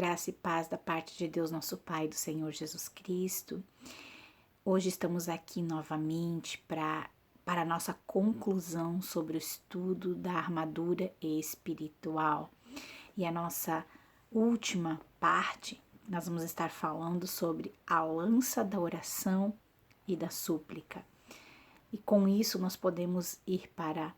graça e paz da parte de Deus, nosso Pai, do Senhor Jesus Cristo. Hoje estamos aqui novamente para a nossa conclusão sobre o estudo da armadura espiritual. E a nossa última parte, nós vamos estar falando sobre a lança da oração e da súplica. E com isso nós podemos ir para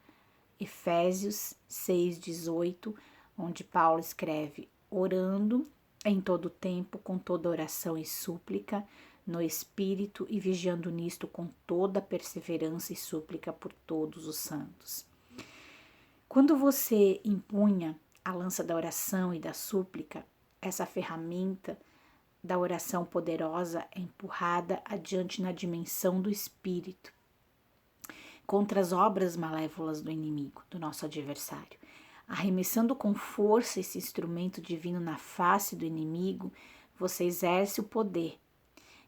Efésios 6:18, onde Paulo escreve: orando em todo tempo, com toda oração e súplica, no Espírito, e vigiando nisto com toda perseverança e súplica por todos os santos. Quando você empunha a lança da oração e da súplica, essa ferramenta da oração poderosa é empurrada adiante na dimensão do Espírito, contra as obras malévolas do inimigo, do nosso adversário. Arremessando com força esse instrumento divino na face do inimigo, você exerce o poder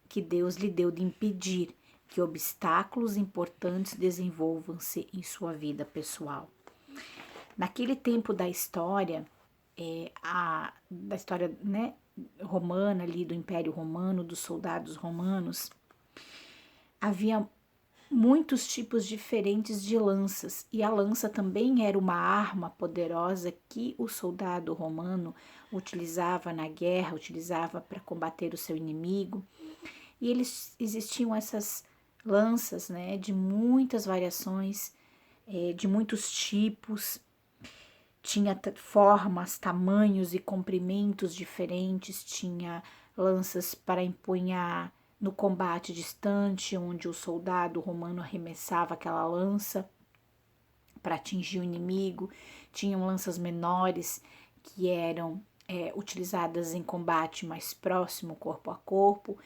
que Deus lhe deu de impedir que obstáculos importantes desenvolvam-se em sua vida pessoal. Naquele tempo da história, romana ali, do Império Romano, dos soldados romanos, havia muitos tipos diferentes de lanças, e a lança também era uma arma poderosa que o soldado romano utilizava na guerra, utilizava para combater o seu inimigo. E existiam essas lanças, né, de muitas variações, de muitos tipos, tinha formas, tamanhos e comprimentos diferentes, tinha lanças para empunhar no combate distante, onde o soldado romano arremessava aquela lança para atingir o inimigo. Tinham lanças menores que eram utilizadas em combate mais próximo, corpo a corpo.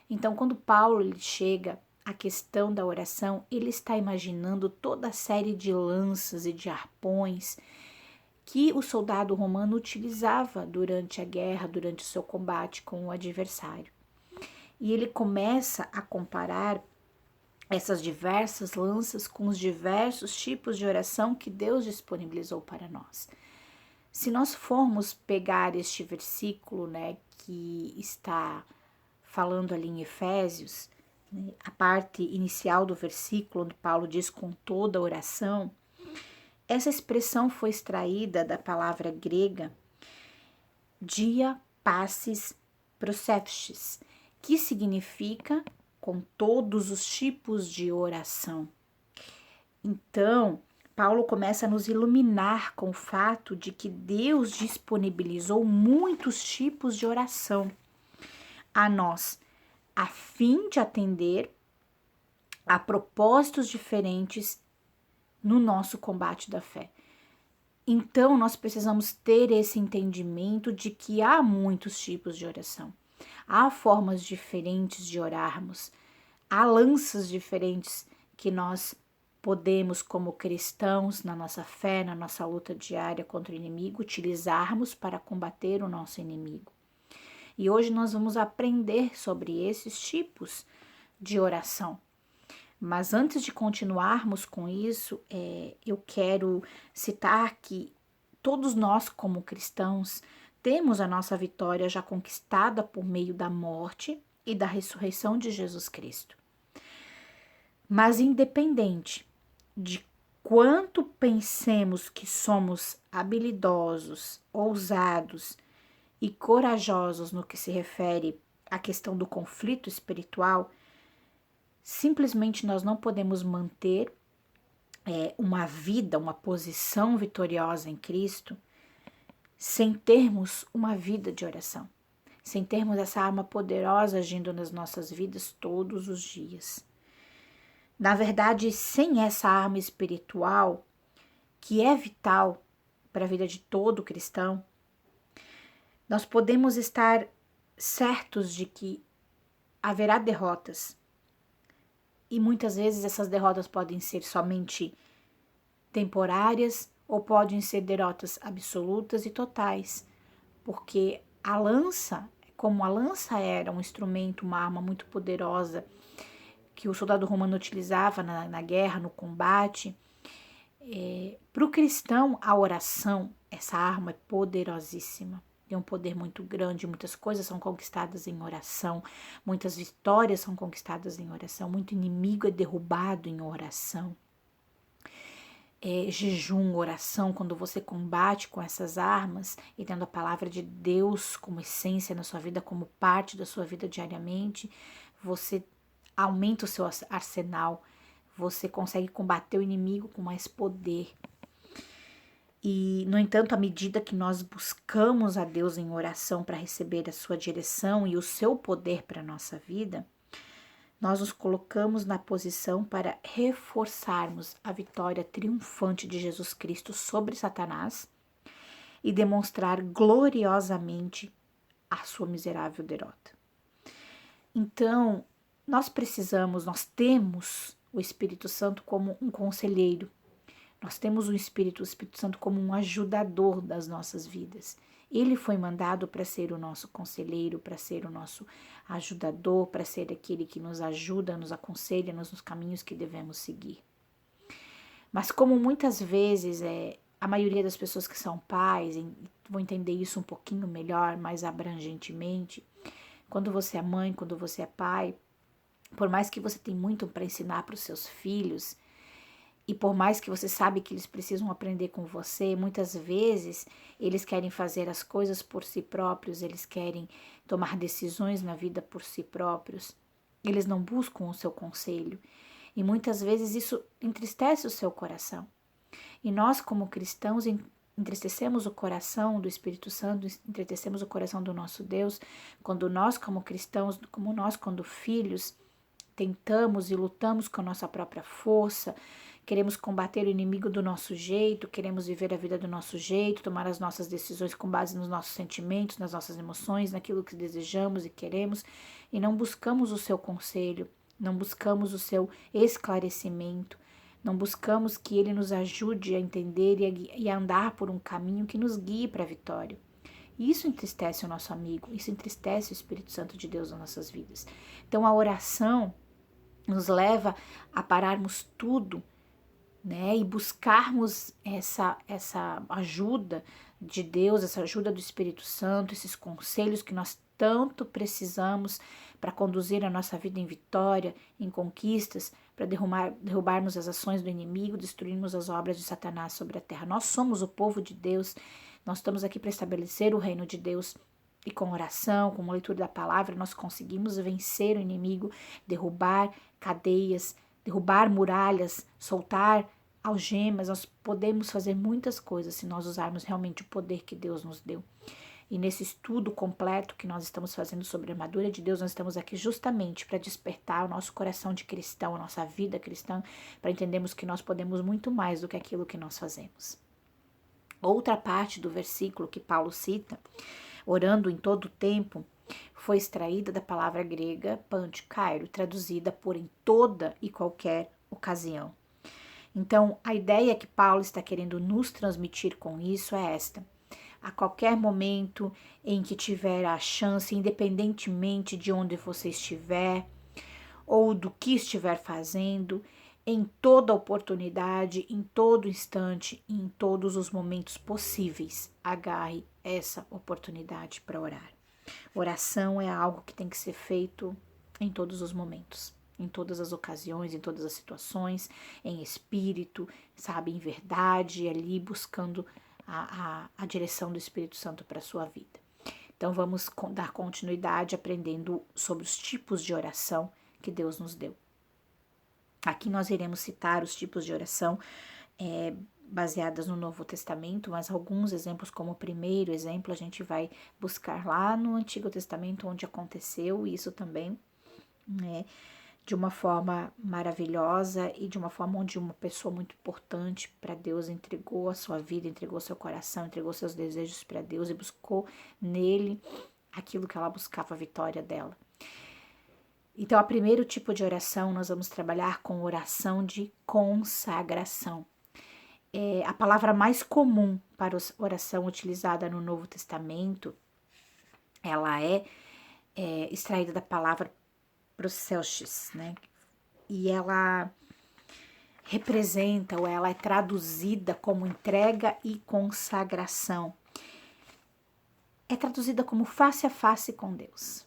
Então, quando Paulo ele chega à questão da oração, ele está imaginando toda a série de lanças e de arpões que o soldado romano utilizava durante a guerra, durante o seu combate com o adversário. E ele começa a comparar essas diversas lanças com os diversos tipos de oração que Deus disponibilizou para nós. Se nós formos pegar este versículo, né, que está falando ali em Efésios, né, a parte inicial do versículo, onde Paulo diz com toda oração, essa expressão foi extraída da palavra grega dia passis prosepsis, que significa com todos os tipos de oração. Então, Paulo começa a nos iluminar com o fato de que Deus disponibilizou muitos tipos de oração a nós, a fim de atender a propósitos diferentes no nosso combate da fé. Então, nós precisamos ter esse entendimento de que há muitos tipos de oração. Há formas diferentes de orarmos, há lanças diferentes que nós podemos, como cristãos, na nossa fé, na nossa luta diária contra o inimigo, utilizarmos para combater o nosso inimigo. E hoje nós vamos aprender sobre esses tipos de oração. Mas antes de continuarmos com isso, eu quero citar que todos nós, como cristãos, temos a nossa vitória já conquistada por meio da morte e da ressurreição de Jesus Cristo. Mas independente de quanto pensemos que somos habilidosos, ousados e corajosos no que se refere à questão do conflito espiritual, simplesmente nós não podemos manter uma vida, uma posição vitoriosa em Cristo sem termos uma vida de oração, sem termos essa arma poderosa agindo nas nossas vidas todos os dias. Na verdade, sem essa arma espiritual, que é vital para a vida de todo cristão, nós podemos estar certos de que haverá derrotas. E muitas vezes essas derrotas podem ser somente temporárias ou podem ser derrotas absolutas e totais, porque a lança, como a lança era um instrumento, uma arma muito poderosa que o soldado romano utilizava na guerra, no combate, para o cristão a oração, essa arma é poderosíssima. tem um poder muito grande, muitas coisas são conquistadas em oração, muitas vitórias são conquistadas em oração, muito inimigo é derrubado em oração. Jejum, oração, quando você combate com essas armas e tendo a palavra de Deus como essência na sua vida, como parte da sua vida diariamente, você aumenta o seu arsenal, você consegue combater o inimigo com mais poder. E, no entanto, à medida que nós buscamos a Deus em oração para receber a sua direção e o seu poder para a nossa vida, nós nos colocamos na posição para reforçarmos a vitória triunfante de Jesus Cristo sobre Satanás e demonstrar gloriosamente a sua miserável derrota. Então, nós temos o Espírito Santo como um conselheiro. Nós temos o Espírito Santo como um ajudador das nossas vidas. Ele foi mandado para ser o nosso conselheiro, para ser o nosso ajudador, para ser aquele que nos ajuda, nos aconselha nos caminhos que devemos seguir. Mas como muitas vezes a maioria das pessoas que são pais vão entender isso um pouquinho melhor, mais abrangentemente, quando você é mãe, quando você é pai, por mais que você tenha muito para ensinar para os seus filhos, e por mais que você sabe que eles precisam aprender com você, muitas vezes eles querem fazer as coisas por si próprios, eles querem tomar decisões na vida por si próprios. Eles não buscam o seu conselho. E muitas vezes isso entristece o seu coração. E nós, como cristãos, entristecemos o coração do Espírito Santo, entristecemos o coração do nosso Deus, quando nós, como cristãos, como nós, quando filhos, tentamos e lutamos com a nossa própria força, queremos combater o inimigo do nosso jeito, queremos viver a vida do nosso jeito, tomar as nossas decisões com base nos nossos sentimentos, nas nossas emoções, naquilo que desejamos e queremos, e não buscamos o seu conselho, não buscamos o seu esclarecimento, não buscamos que ele nos ajude a entender e a andar por um caminho que nos guie para a vitória. E isso entristece o nosso amigo, isso entristece o Espírito Santo de Deus nas nossas vidas. Então a oração nos leva a pararmos tudo, né, e buscarmos essa ajuda de Deus, essa ajuda do Espírito Santo, esses conselhos que nós tanto precisamos para conduzir a nossa vida em vitória, em conquistas, para derrubarmos as ações do inimigo, destruirmos as obras de Satanás sobre a terra. Nós somos o povo de Deus, nós estamos aqui para estabelecer o reino de Deus. E com oração, com uma leitura da palavra, nós conseguimos vencer o inimigo, derrubar cadeias, derrubar muralhas, soltar algemas. Nós podemos fazer muitas coisas se nós usarmos realmente o poder que Deus nos deu. E nesse estudo completo que nós estamos fazendo sobre a armadura de Deus, nós estamos aqui justamente para despertar o nosso coração de cristão, a nossa vida cristã, para entendermos que nós podemos muito mais do que aquilo que nós fazemos. Outra parte do versículo que Paulo cita, orando em todo o tempo, foi extraída da palavra grega pantikairo, traduzida por em toda e qualquer ocasião. Então, a ideia que Paulo está querendo nos transmitir com isso é esta: a qualquer momento em que tiver a chance, independentemente de onde você estiver ou do que estiver fazendo, em toda oportunidade, em todo instante, em todos os momentos possíveis, agarre essa oportunidade para orar. Oração é algo que tem que ser feito em todos os momentos, em todas as ocasiões, em todas as situações, em espírito, sabe, em verdade, ali buscando a direção do Espírito Santo para a sua vida. Então vamos dar continuidade aprendendo sobre os tipos de oração que Deus nos deu. Aqui nós iremos citar os tipos de oração baseadas no Novo Testamento, mas alguns exemplos, como o primeiro exemplo, a gente vai buscar lá no Antigo Testamento, onde aconteceu isso também, né, de uma forma maravilhosa e de uma forma onde uma pessoa muito importante para Deus entregou a sua vida, entregou seu coração, entregou seus desejos para Deus e buscou nele aquilo que ela buscava, a vitória dela. Então, o primeiro tipo de oração, nós vamos trabalhar com oração de consagração. A palavra mais comum para oração utilizada no Novo Testamento, ela é extraída da palavra proseuches, né? E ela representa, ou ela é traduzida como entrega e consagração. é traduzida como face a face com Deus,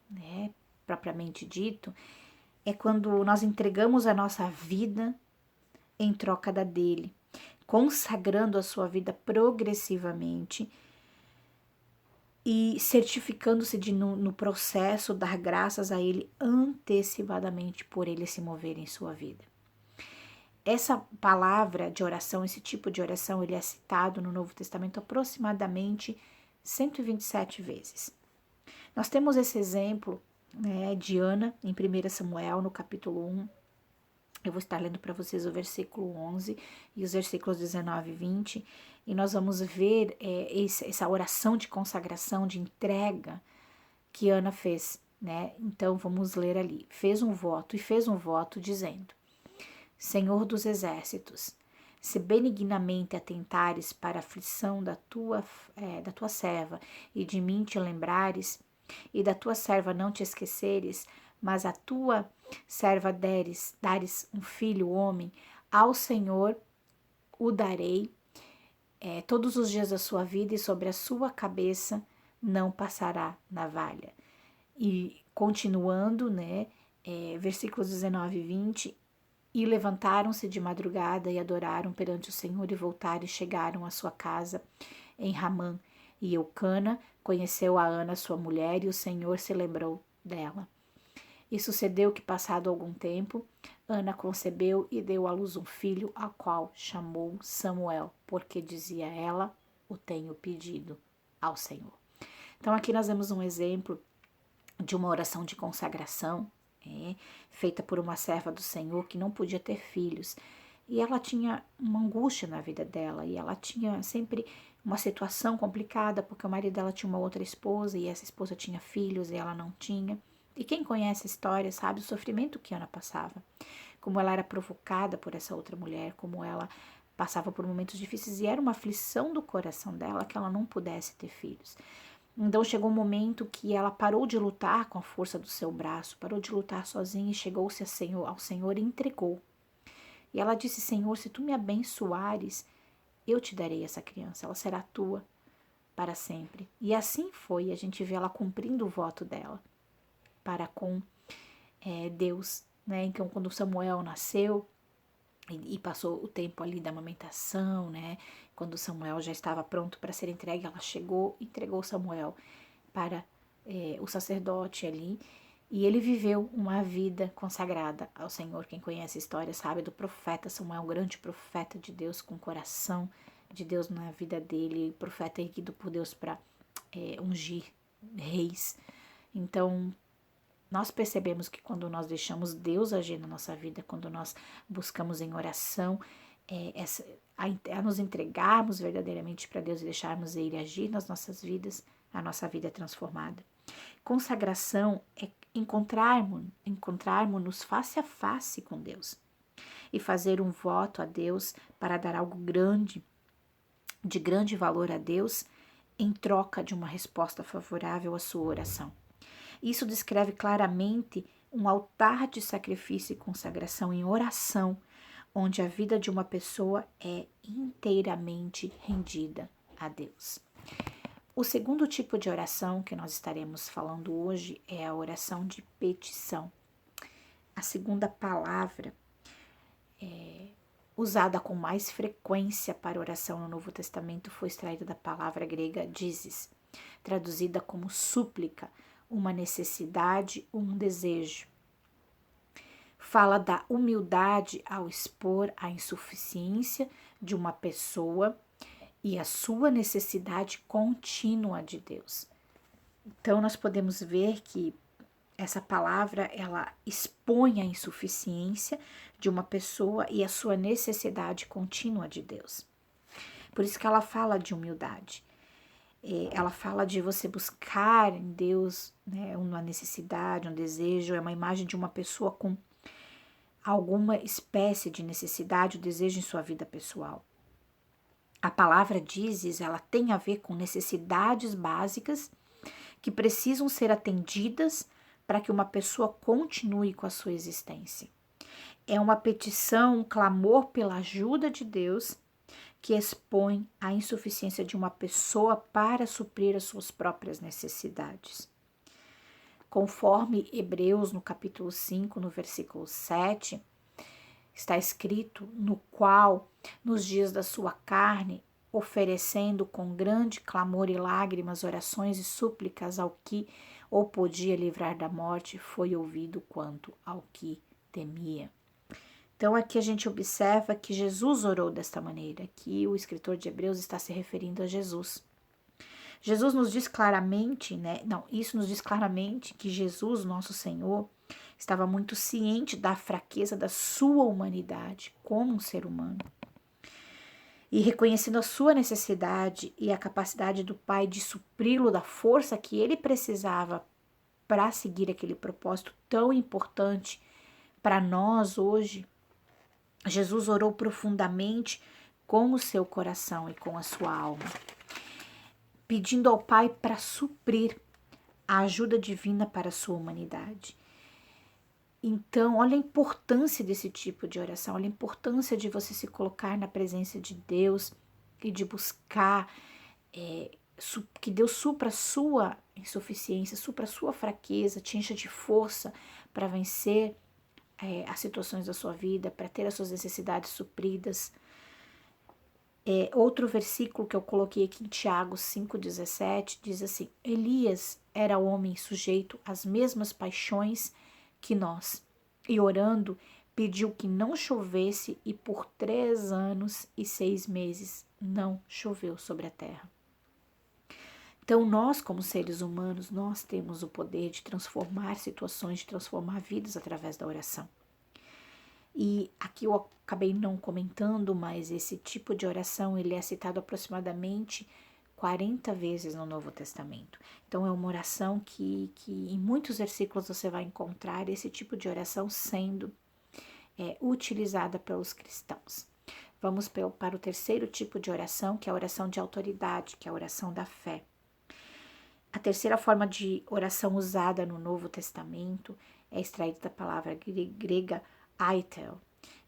né? Propriamente dito, é quando nós entregamos a nossa vida em troca da dele, consagrando a sua vida progressivamente e certificando-se de no processo dar graças a ele antecipadamente por ele se mover em sua vida. Essa palavra de oração, esse tipo de oração, ele é citado no Novo Testamento aproximadamente 127 vezes. Nós temos esse exemplo, né, de Ana em 1 Samuel, no capítulo 1. Eu vou estar lendo para vocês o versículo 11 e os versículos 19 e 20. E nós vamos ver essa oração de consagração, de entrega que Ana fez, né? Então vamos ler ali. Fez um voto dizendo: Senhor dos exércitos, se benignamente atentares para a aflição da tua serva e de mim te lembrares, e da tua serva não te esqueceres, mas a tua serva dares um filho homem, ao Senhor o darei todos os dias da sua vida, e sobre a sua cabeça não passará navalha. E continuando, né, versículos 19 e 20, e levantaram-se de madrugada e adoraram perante o Senhor e voltaram e chegaram à sua casa em Ramã. E Eucana conheceu a Ana, sua mulher, e o Senhor se lembrou dela. E sucedeu que, passado algum tempo, Ana concebeu e deu à luz um filho, a qual chamou Samuel, porque dizia ela: o tenho pedido ao Senhor. Então aqui nós vemos um exemplo de uma oração de consagração, feita por uma serva do Senhor que não podia ter filhos. E ela tinha uma angústia na vida dela, e ela tinha sempre uma situação complicada, porque o marido dela tinha uma outra esposa, e essa esposa tinha filhos e ela não tinha. E quem conhece a história sabe o sofrimento que Ana passava, como ela era provocada por essa outra mulher, como ela passava por momentos difíceis, e era uma aflição do coração dela que ela não pudesse ter filhos. Então chegou um momento que ela parou de lutar com a força do seu braço, parou de lutar sozinha e chegou-se ao Senhor e entregou. E ela disse: Senhor, se tu me abençoares, eu te darei essa criança, ela será tua para sempre. E assim foi, a gente vê ela cumprindo o voto dela para com Deus, né? Então, quando Samuel nasceu e passou o tempo ali da amamentação, né? Quando Samuel já estava pronto para ser entregue, ela chegou e entregou Samuel para o sacerdote ali, e ele viveu uma vida consagrada ao Senhor. Quem conhece a história sabe do profeta Samuel, um grande profeta de Deus, com o coração de Deus na vida dele, profeta erguido por Deus para ungir reis. Então, nós percebemos que quando nós deixamos Deus agir na nossa vida, quando nós buscamos em oração, a nos entregarmos verdadeiramente para Deus e deixarmos Ele agir nas nossas vidas, a nossa vida é transformada. Consagração é encontrarmos-nos face a face com Deus e fazer um voto a Deus para dar algo grande, de grande valor a Deus, em troca de uma resposta favorável à sua oração. Isso descreve claramente um altar de sacrifício e consagração em oração, onde a vida de uma pessoa é inteiramente rendida a Deus. O segundo tipo de oração que nós estaremos falando hoje é a oração de petição. A segunda palavra usada com mais frequência para oração no Novo Testamento foi extraída da palavra grega dizes, traduzida como súplica, uma necessidade, um desejo. Fala da humildade ao expor a insuficiência de uma pessoa e a sua necessidade contínua de Deus. Então nós podemos ver que essa palavra ela expõe a insuficiência de uma pessoa e a sua necessidade contínua de Deus. Por isso que ela fala de humildade. Ela fala de você buscar em Deus, né, uma necessidade, um desejo, é uma imagem de uma pessoa com alguma espécie de necessidade ou desejo em sua vida pessoal. A palavra dizes, ela tem a ver com necessidades básicas que precisam ser atendidas para que uma pessoa continue com a sua existência. É uma petição, um clamor pela ajuda de Deus que expõe a insuficiência de uma pessoa para suprir as suas próprias necessidades. Conforme Hebreus, no capítulo 5, no versículo 7, está escrito: no qual, nos dias da sua carne, oferecendo com grande clamor e lágrimas orações e súplicas ao que o podia livrar da morte, foi ouvido quanto ao que temia. Então aqui a gente observa que Jesus orou desta maneira, que o escritor de Hebreus está se referindo a Jesus. Jesus nos diz claramente, isso nos diz claramente que Jesus, nosso Senhor, estava muito ciente da fraqueza da sua humanidade como um ser humano. E reconhecendo a sua necessidade e a capacidade do Pai de supri-lo da força que ele precisava para seguir aquele propósito tão importante para nós hoje, Jesus orou profundamente com o seu coração e com a sua alma, pedindo ao Pai para suprir a ajuda divina para a sua humanidade. Então, olha a importância desse tipo de oração, olha a importância de você se colocar na presença de Deus e de buscar que Deus supra a sua insuficiência, supra a sua fraqueza, te encha de força para vencer as situações da sua vida, para ter as suas necessidades supridas. Outro versículo que eu coloquei aqui em Tiago 5,17 diz assim: Elias era homem sujeito às mesmas paixões que nós, e orando pediu que não chovesse, e por 3 anos e 6 meses não choveu sobre a terra. Então nós, como seres humanos, nós temos o poder de transformar situações, de transformar vidas através da oração. E aqui eu acabei não comentando, mas esse tipo de oração ele é citado aproximadamente 40 vezes no Novo Testamento. Então é uma oração que em muitos versículos você vai encontrar esse tipo de oração sendo utilizada pelos cristãos. Vamos para o terceiro tipo de oração, que é a oração de autoridade, que é a oração da fé. A terceira forma de oração usada no Novo Testamento é extraída da palavra grega aitel,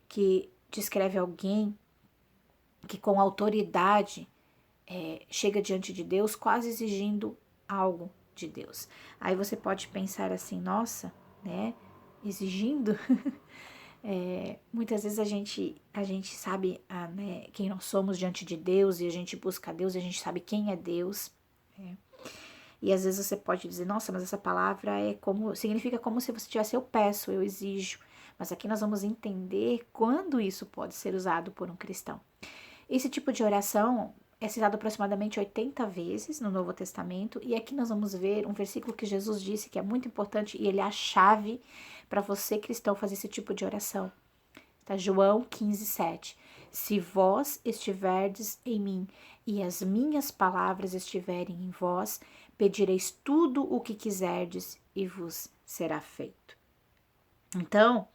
que descreve alguém que com autoridade chega diante de Deus, quase exigindo algo de Deus. Aí você pode pensar assim, nossa, exigindo. Muitas vezes a gente sabe quem nós somos diante de Deus, e a gente busca Deus, e a gente sabe quem é Deus. E às vezes você pode dizer, nossa, mas essa palavra significa como se você tivesse eu peço, eu exijo. Mas aqui nós vamos entender quando isso pode ser usado por um cristão. Esse tipo de oração é citado aproximadamente 80 vezes no Novo Testamento, e aqui nós vamos ver um versículo que Jesus disse que é muito importante, e ele é a chave para você, cristão, fazer esse tipo de oração. Tá? João 15:7. Se vós estiverdes em mim e as minhas palavras estiverem em vós, pedireis tudo o que quiserdes e vos será feito. Então,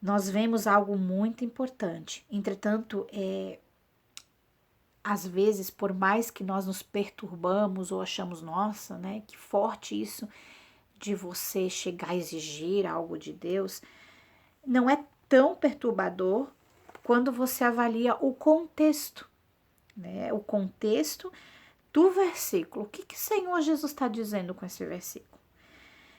nós vemos algo muito importante. Entretanto, às vezes, por mais que nós nos perturbamos ou achamos, nossa, que forte isso de você chegar a exigir algo de Deus, não é tão perturbador quando você avalia o contexto, o contexto do versículo. O que o Senhor Jesus está dizendo com esse versículo?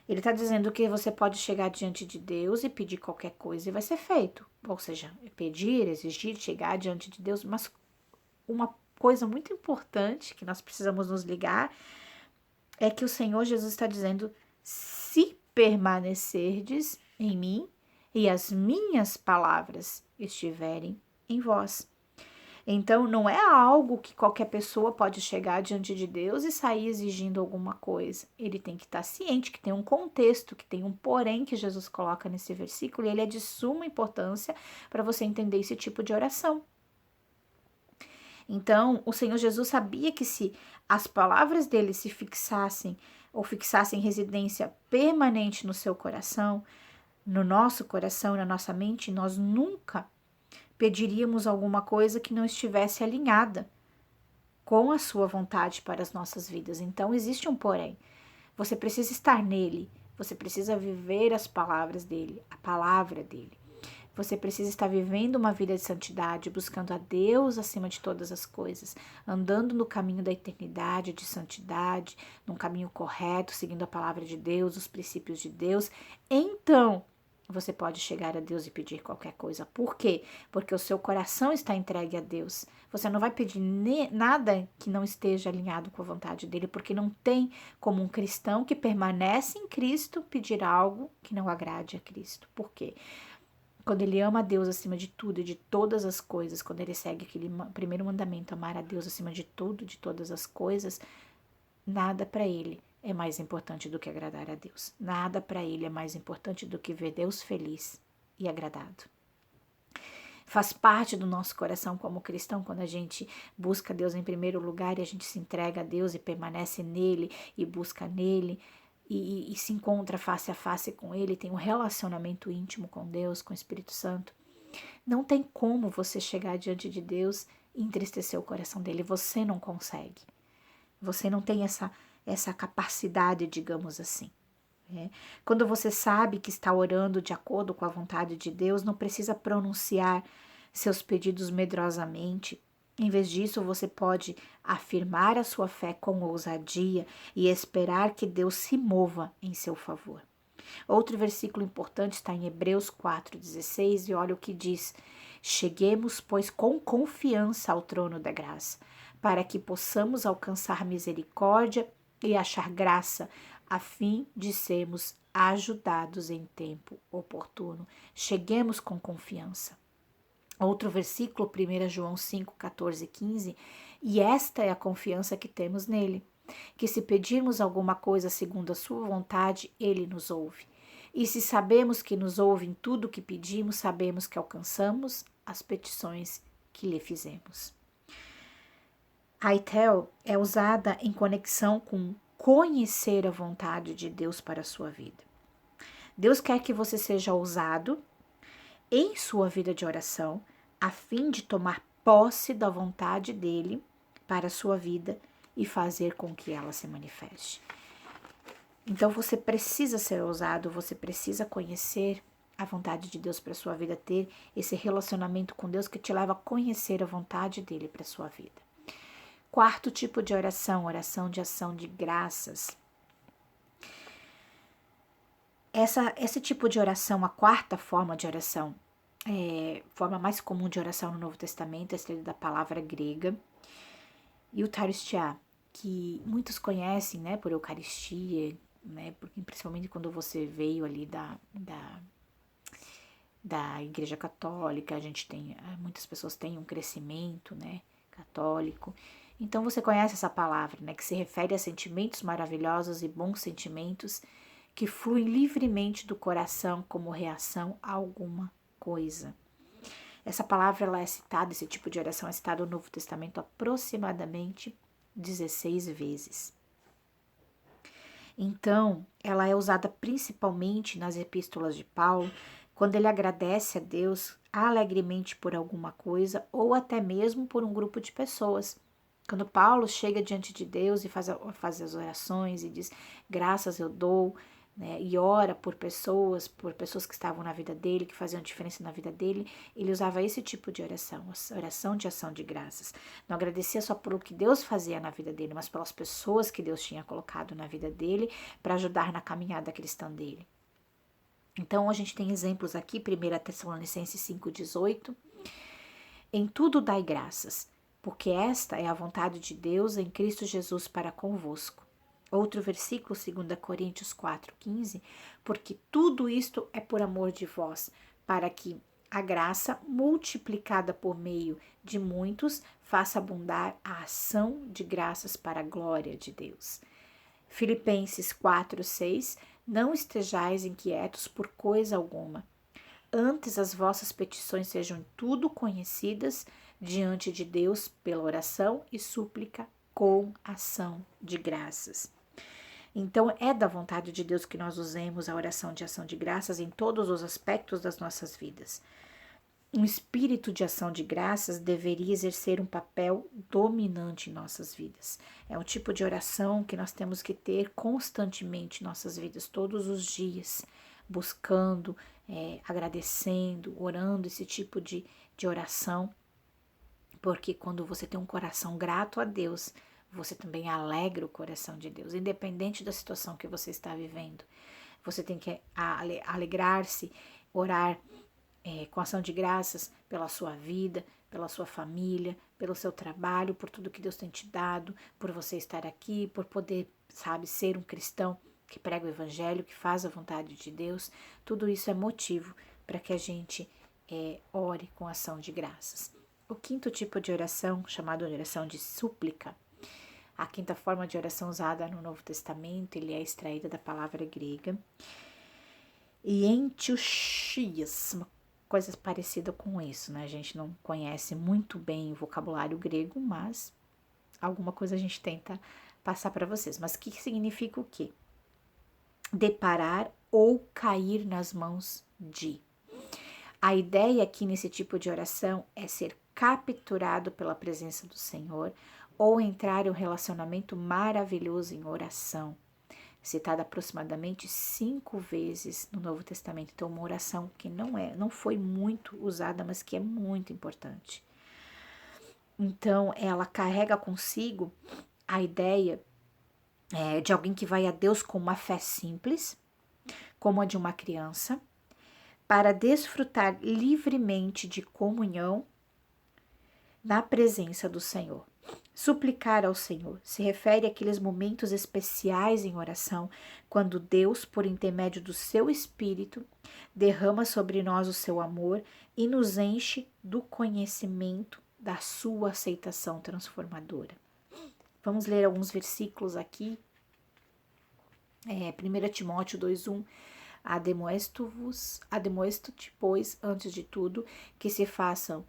Ele está dizendo que você pode chegar diante de Deus e pedir qualquer coisa e vai ser feito. Ou seja, pedir, exigir, chegar diante de Deus. Mas uma coisa muito importante que nós precisamos nos ligar é que o Senhor Jesus está dizendo: se permanecerdes em mim e as minhas palavras estiverem em vós. Então, não é algo que qualquer pessoa pode chegar diante de Deus e sair exigindo alguma coisa. Ele tem que estar ciente que tem um contexto, que tem um porém que Jesus coloca nesse versículo, e ele é de suma importância para você entender esse tipo de oração. Então, o Senhor Jesus sabia que se as palavras dele se fixassem residência permanente no seu coração, no nosso coração e na nossa mente, nós nunca pediríamos alguma coisa que não estivesse alinhada com a sua vontade para as nossas vidas. Então, existe um porém. Você precisa estar nele, você precisa viver as palavras dele, a palavra dele. Você precisa estar vivendo uma vida de santidade, buscando a Deus acima de todas as coisas, andando no caminho da eternidade, de santidade, num caminho correto, seguindo a palavra de Deus, os princípios de Deus. Então, você pode chegar a Deus e pedir qualquer coisa. Por quê? Porque o seu coração está entregue a Deus. Você não vai pedir nada que não esteja alinhado com a vontade dele, porque não tem como um cristão que permanece em Cristo pedir algo que não agrade a Cristo. Por quê? Quando ele ama a Deus acima de tudo e de todas as coisas, quando ele segue aquele primeiro mandamento, amar a Deus acima de tudo, de todas as coisas, nada para ele é mais importante do que agradar a Deus. Nada para ele é mais importante do que ver Deus feliz e agradado. Faz parte do nosso coração como cristão quando a gente busca Deus em primeiro lugar e a gente se entrega a Deus e permanece nele e busca nele e se encontra face a face com ele, tem um relacionamento íntimo com Deus, com o Espírito Santo. Não tem como você chegar diante de Deus e entristecer o coração dele. Você não consegue. Você não tem essa capacidade, digamos assim. Quando você sabe que está orando de acordo com a vontade de Deus, não precisa pronunciar seus pedidos medrosamente. Em vez disso, você pode afirmar a sua fé com ousadia e esperar que Deus se mova em seu favor. Outro versículo importante está em Hebreus 4,16 e olha o que diz: cheguemos, pois, com confiança ao trono da graça, para que possamos alcançar misericórdia e achar graça, a fim de sermos ajudados em tempo oportuno. Cheguemos com confiança. Outro versículo, 1 João 5, 14 e 15, e esta é a confiança que temos nele, que se pedirmos alguma coisa segundo a sua vontade, ele nos ouve. E se sabemos que nos ouve em tudo o que pedimos, sabemos que alcançamos as petições que lhe fizemos. A Aitel é usada em conexão com conhecer a vontade de Deus para a sua vida. Deus quer que você seja ousado em sua vida de oração, a fim de tomar posse da vontade dele para a sua vida e fazer com que ela se manifeste. Então você precisa ser ousado, você precisa conhecer a vontade de Deus para a sua vida, ter esse relacionamento com Deus que te leva a conhecer a vontade dele para a sua vida. Quarto tipo de oração, oração de ação de graças. Esse tipo de oração, a quarta forma de oração, forma mais comum de oração no Novo Testamento, é extraída da palavra grega, Eucharistia, que muitos conhecem, né, por Eucaristia, né, porque principalmente quando você veio ali da Igreja Católica, muitas pessoas têm um crescimento, né, católico. Então você conhece essa palavra, né, que se refere a sentimentos maravilhosos e bons sentimentos que fluem livremente do coração como reação a alguma coisa. Essa palavra ela é citada, esse tipo de oração é citada no Novo Testamento aproximadamente 16 vezes. Então, ela é usada principalmente nas epístolas de Paulo, quando ele agradece a Deus alegremente por alguma coisa ou até mesmo por um grupo de pessoas. Quando Paulo chega diante de Deus e faz as orações e diz, graças eu dou, né, e ora por pessoas que estavam na vida dele, que faziam diferença na vida dele, ele usava esse tipo de oração, oração de ação de graças. Não agradecia só por o que Deus fazia na vida dele, mas pelas pessoas que Deus tinha colocado na vida dele para ajudar na caminhada cristã dele. Então, a gente tem exemplos aqui, 1 Tessalonicenses 5,18, em tudo dai graças, porque esta é a vontade de Deus em Cristo Jesus para convosco. Outro versículo, 2 Coríntios 4,15, porque tudo isto é por amor de vós, para que a graça, multiplicada por meio de muitos, faça abundar a ação de graças para a glória de Deus. Filipenses 4,6, não estejais inquietos por coisa alguma. Antes as vossas petições sejam tudo conhecidas diante de Deus pela oração e súplica com ação de graças. Então, é da vontade de Deus que nós usemos a oração de ação de graças em todos os aspectos das nossas vidas. Um espírito de ação de graças deveria exercer um papel dominante em nossas vidas. É um tipo de oração que nós temos que ter constantemente em nossas vidas, todos os dias. buscando, agradecendo, orando, esse tipo de oração, porque quando você tem um coração grato a Deus, você também alegra o coração de Deus, independente da situação que você está vivendo. Você tem que alegrar-se, orar com ação de graças pela sua vida, pela sua família, pelo seu trabalho, por tudo que Deus tem te dado, por você estar aqui, por poder, sabe, ser um cristão que prega o evangelho, que faz a vontade de Deus. Tudo isso é motivo para que a gente ore com ação de graças. O quinto tipo de oração, chamado oração de súplica, a quinta forma de oração usada no Novo Testamento, ele é extraída da palavra grega ientouchias, uma coisa parecida com isso, né? A gente não conhece muito bem o vocabulário grego, mas alguma coisa a gente tenta passar para vocês. Mas o que significa o quê? Deparar ou cair nas mãos de. A ideia aqui nesse tipo de oração é ser capturado pela presença do Senhor ou entrar em um relacionamento maravilhoso em oração, citada aproximadamente 5 vezes no Novo Testamento. Então, uma oração que não foi muito usada, mas que é muito importante. Então, ela carrega consigo a ideia de alguém que vai a Deus com uma fé simples, como a de uma criança, para desfrutar livremente de comunhão na presença do Senhor. Suplicar ao Senhor se refere àqueles momentos especiais em oração, quando Deus, por intermédio do seu Espírito, derrama sobre nós o seu amor e nos enche do conhecimento da sua aceitação transformadora. Vamos ler alguns versículos aqui. 1 Timóteo 2:1. Ademoesto-te, pois, antes de tudo, que se façam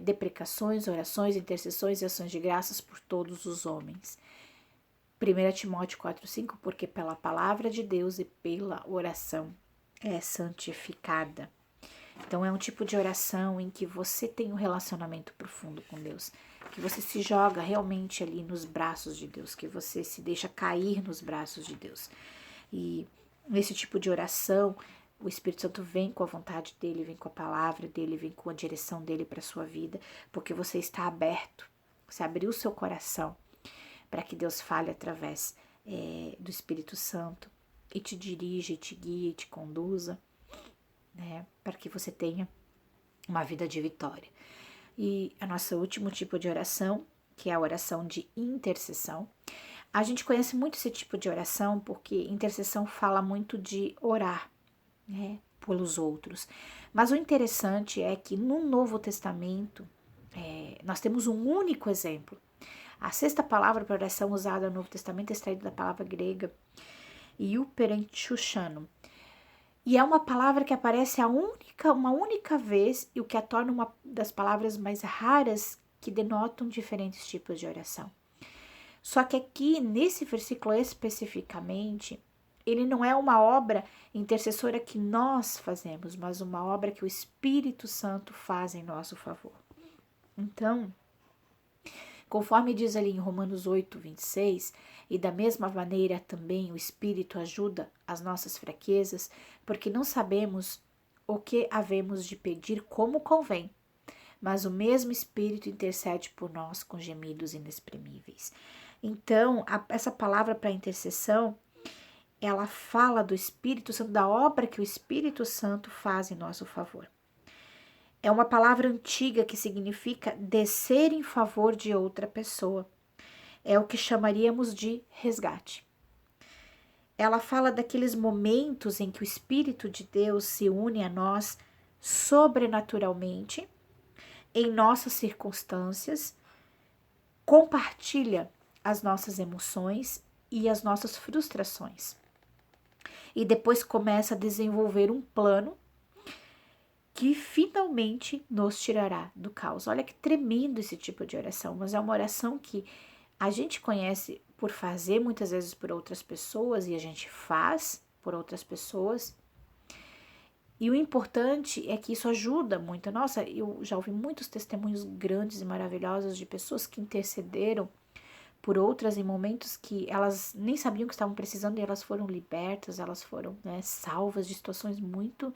deprecações, orações, intercessões e ações de graças por todos os homens. 1 Timóteo 4:5, porque pela palavra de Deus e pela oração é santificada. Então é um tipo de oração em que você tem um relacionamento profundo com Deus, que você se joga realmente ali nos braços de Deus, que você se deixa cair nos braços de Deus. E nesse tipo de oração, o Espírito Santo vem com a vontade dele, vem com a palavra dele, vem com a direção dele para a sua vida, porque você está aberto, você abriu o seu coração para que Deus fale através do Espírito Santo e te dirija, e te guie, e te conduza, né, para que você tenha uma vida de vitória. E a nossa último tipo de oração, que é a oração de intercessão. A gente conhece muito esse tipo de oração porque intercessão fala muito de orar, né, pelos outros. Mas o interessante é que no Novo Testamento nós temos um único exemplo. A sexta palavra para oração usada no Novo Testamento é extraída da palavra grega iuperentchushano. E é uma palavra que aparece uma única vez e o que a torna uma das palavras mais raras que denotam diferentes tipos de oração. Só que aqui, nesse versículo especificamente, ele não é uma obra intercessora que nós fazemos, mas uma obra que o Espírito Santo faz em nosso favor. Então, conforme diz ali em Romanos 8:26, e da mesma maneira também o Espírito ajuda as nossas fraquezas, porque não sabemos o que havemos de pedir como convém, mas o mesmo Espírito intercede por nós com gemidos inexprimíveis. Então, essa palavra para intercessão, ela fala do Espírito Santo, da obra que o Espírito Santo faz em nosso favor. É uma palavra antiga que significa descer em favor de outra pessoa. É o que chamaríamos de resgate. Ela fala daqueles momentos em que o Espírito de Deus se une a nós sobrenaturalmente, em nossas circunstâncias, compartilha as nossas emoções e as nossas frustrações. E depois começa a desenvolver um plano que finalmente nos tirará do caos. Olha que tremendo esse tipo de oração, mas é uma oração que a gente conhece por fazer muitas vezes por outras pessoas e a gente faz por outras pessoas. E o importante é que isso ajuda muito. Nossa, eu já ouvi muitos testemunhos grandes e maravilhosos de pessoas que intercederam por outras em momentos que elas nem sabiam que estavam precisando e elas foram libertas, elas foram, né, salvas de situações muito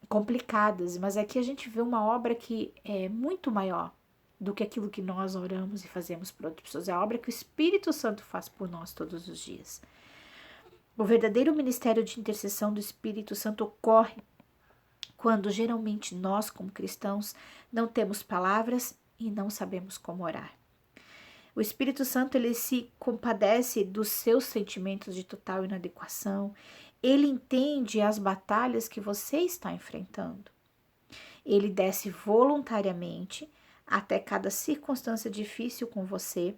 complicadas. Mas aqui a gente vê uma obra que é muito maior do que aquilo que nós oramos e fazemos por outras pessoas. É a obra que o Espírito Santo faz por nós todos os dias. O verdadeiro ministério de intercessão do Espírito Santo ocorre quando geralmente nós, como cristãos, não temos palavras e não sabemos como orar. O Espírito Santo, ele se compadece dos seus sentimentos de total inadequação. Ele entende as batalhas que você está enfrentando. Ele desce voluntariamente até cada circunstância difícil com você,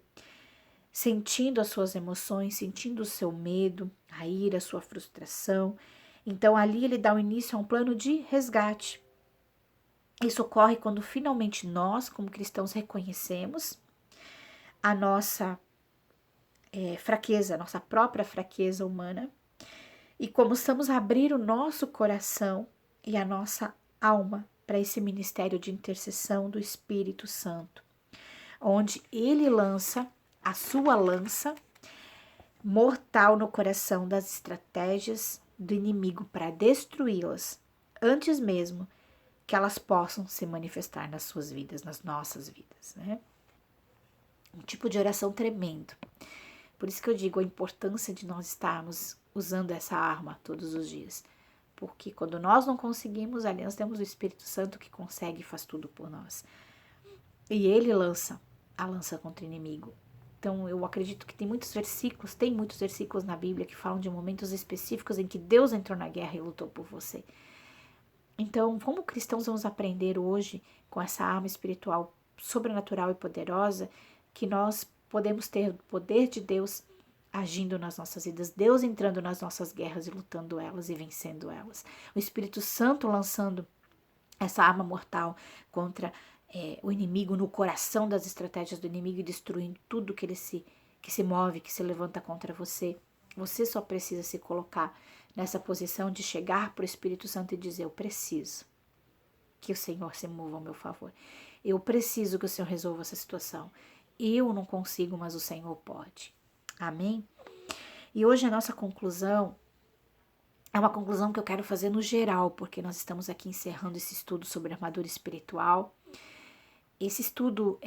sentindo as suas emoções, sentindo o seu medo, a ira, a sua frustração. Então ali ele dá o início a um plano de resgate. Isso ocorre quando finalmente nós, como cristãos, reconhecemos a nossa fraqueza, a nossa própria fraqueza humana, e começamos a abrir o nosso coração e a nossa alma para esse ministério de intercessão do Espírito Santo, onde ele lança a sua lança mortal no coração das estratégias do inimigo para destruí-las, antes mesmo que elas possam se manifestar nas suas vidas, nas nossas vidas, né? Um tipo de oração tremendo. Por isso que eu digo a importância de nós estarmos usando essa arma todos os dias. Porque quando nós não conseguimos, ali nós temos o Espírito Santo que consegue e faz tudo por nós. E ele lança a lança contra o inimigo. Então eu acredito que tem muitos versículos na Bíblia que falam de momentos específicos em que Deus entrou na guerra e lutou por você. Então, como cristãos vamos aprender hoje com essa arma espiritual sobrenatural e poderosa, que nós podemos ter o poder de Deus agindo nas nossas vidas, Deus entrando nas nossas guerras e lutando elas e vencendo elas. O Espírito Santo lançando essa arma mortal contra o inimigo no coração das estratégias do inimigo e destruindo tudo que se move, que se levanta contra você. Você só precisa se colocar nessa posição de chegar para o Espírito Santo e dizer: eu preciso que o Senhor se mova ao meu favor. Eu preciso que o Senhor resolva essa situação. Eu não consigo, mas o Senhor pode. Amém? E hoje a nossa conclusão é uma conclusão que eu quero fazer no geral, porque nós estamos aqui encerrando esse estudo sobre armadura espiritual. Esse estudo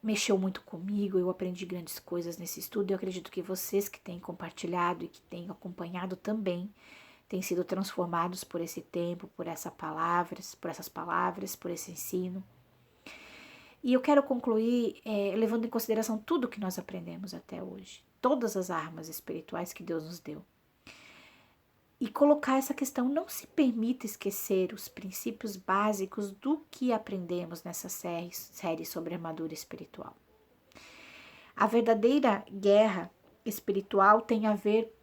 mexeu muito comigo, eu aprendi grandes coisas nesse estudo. Eu acredito que vocês que têm compartilhado e que têm acompanhado também têm sido transformados por esse tempo, por essas palavras, por esse ensino. E eu quero concluir levando em consideração tudo que nós aprendemos até hoje, todas as armas espirituais que Deus nos deu. E colocar essa questão: não se permita esquecer os princípios básicos do que aprendemos nessa série sobre armadura espiritual. A verdadeira guerra espiritual tem a ver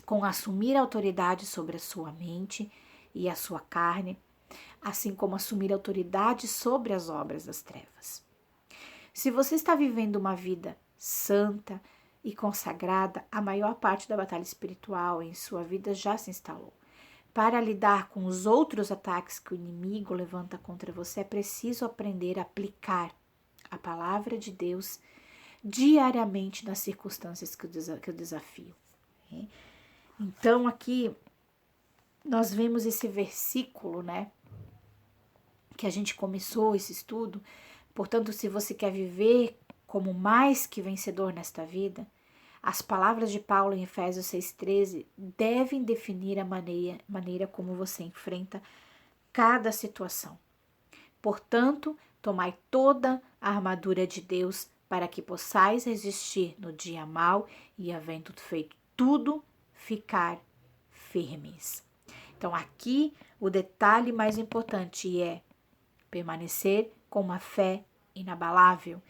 com assumir a autoridade sobre a sua mente e a sua carne, assim como assumir a autoridade sobre as obras das trevas. Se você está vivendo uma vida santa e consagrada, a maior parte da batalha espiritual em sua vida já se instalou. Para lidar com os outros ataques que o inimigo levanta contra você, é preciso aprender a aplicar a palavra de Deus diariamente nas circunstâncias que o desafio. Então aqui nós vemos esse versículo, né, que a gente começou esse estudo. Portanto, se você quer viver como mais que vencedor nesta vida, as palavras de Paulo em Efésios 6,13 devem definir a maneira como você enfrenta cada situação. Portanto, tomai toda a armadura de Deus para que possais resistir no dia mau e, havendo feito tudo, ficar firmes. Então, aqui o detalhe mais importante é permanecer com uma fé inabalável.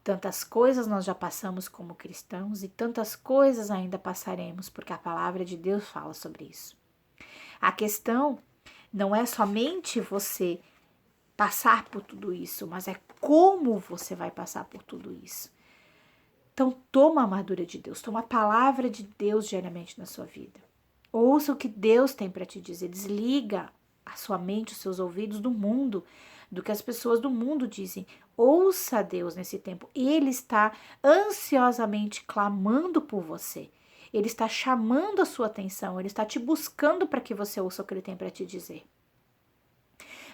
Tantas coisas nós já passamos como cristãos e tantas coisas ainda passaremos, porque a palavra de Deus fala sobre isso. A questão não é somente você passar por tudo isso, mas é como você vai passar por tudo isso. Então, toma a armadura de Deus, toma a palavra de Deus diariamente na sua vida. Ouça o que Deus tem para te dizer, desliga a sua mente, os seus ouvidos do mundo. do que as pessoas do mundo dizem. Ouça a Deus nesse tempo. Ele está ansiosamente clamando por você. Ele está chamando a sua atenção. Ele está te buscando para que você ouça o que ele tem para te dizer.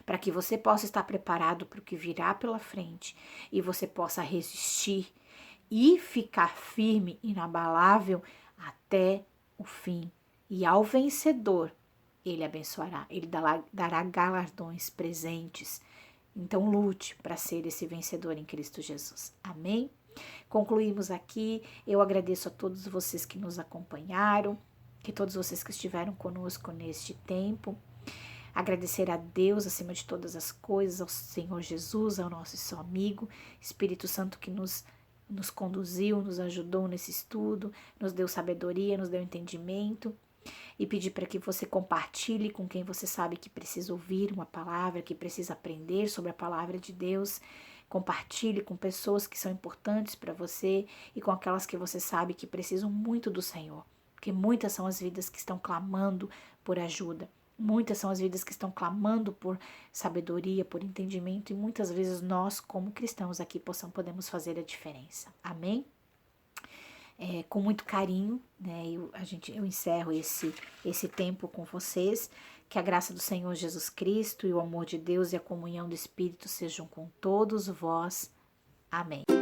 Para que você possa estar preparado para o que virá pela frente e você possa resistir e ficar firme, inabalável até o fim. E ao vencedor, ele abençoará, ele dará galardões, presentes. Então lute para ser esse vencedor em Cristo Jesus. Amém? Concluímos aqui. Eu agradeço a todos vocês que nos acompanharam, que todos vocês que estiveram conosco neste tempo. Agradecer a Deus acima de todas as coisas, ao Senhor Jesus, ao nosso só amigo, Espírito Santo que nos conduziu, nos ajudou nesse estudo, nos deu sabedoria, nos deu entendimento. E pedir para que você compartilhe com quem você sabe que precisa ouvir uma palavra, que precisa aprender sobre a palavra de Deus. Compartilhe com pessoas que são importantes para você e com aquelas que você sabe que precisam muito do Senhor. Porque muitas são as vidas que estão clamando por ajuda. Muitas são as vidas que estão clamando por sabedoria, por entendimento. E muitas vezes nós, como cristãos aqui, podemos fazer a diferença. Amém? Com muito carinho, né? Eu encerro esse tempo com vocês. Que a graça do Senhor Jesus Cristo e o amor de Deus e a comunhão do Espírito sejam com todos vós. Amém.